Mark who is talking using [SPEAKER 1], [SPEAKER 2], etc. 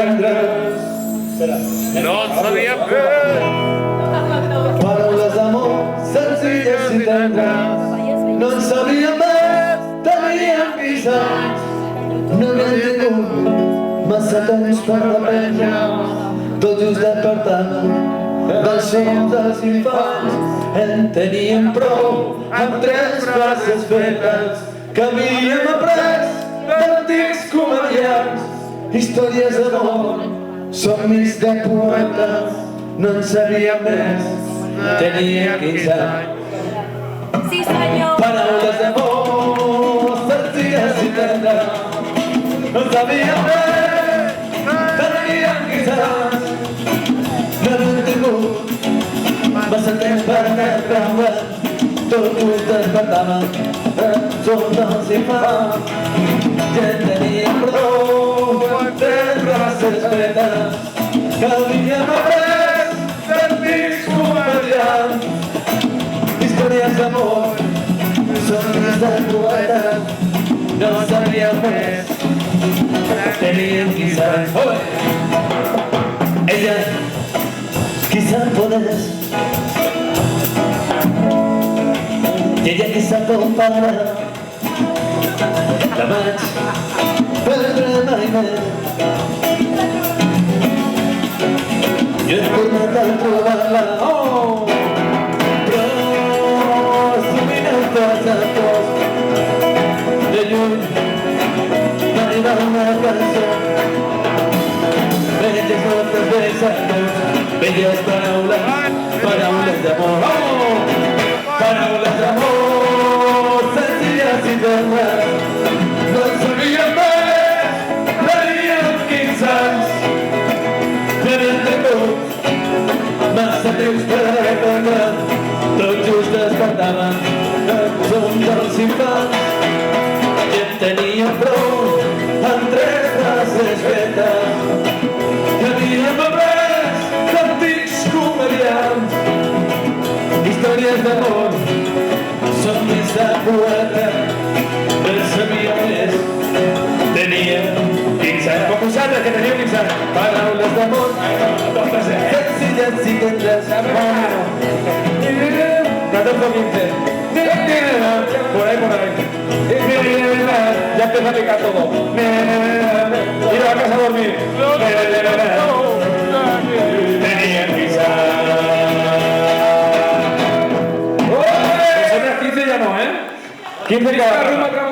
[SPEAKER 1] tendràs.
[SPEAKER 2] No en sabíem res.
[SPEAKER 1] Paraules d'amor senzilles i tendres. No en sabíem més, teníem 15 anys. No havíem tingut massa temps per aprendre. Tot just despertàvem del son dels infants. En teníem prou amb 3 frases fetes que havíem après d'antics comediants. Històries d'amor, somnis de poetes. No en sabíem més, teníem 15 anys.
[SPEAKER 3] Sí, senyor.
[SPEAKER 1] Paraules d'amor, senzilles i tendres. No en sabíem més, teníem 15 anys. No havíem tingut massa temps per creure. Tot just despertàvem el son dels infants. Ja en teníem prou amb 3 frases fetes que havíem après d'antics comediants. Històries d'amor, somnis de poetes. No sabíem més, teníem 15 anys. Ella, quizá podés, i ella quizá compara. La vaig perdre mai més. Jo he tornat a trobar-la, però sovint em passa tot. De lluny m'arriba una cançó, belles notes, bessos, belles paraules, paraules d'amor. Paraules d'amor, senzilles i tendres. No en sabíem més, teníem 15 anys. No havíem tingut massa temps per aprendre. Tot just despertàvem el son dels infants. I en teníem prou amb 3 frases fetes que havíem après d'antics comediants. Històries d'amor, somnis de poeta. No en sabíem més, teníem 15 anys. Com vosaltres, que teníeu 15 anys. Paraules d'amor, senzilles i tendres. 14 o 15. Por ahí. Ya empezó a picar todo. Ir a la casa a dormir. Tenían 15 años. Vosotras 15 ya no, ¿eh? 15 cada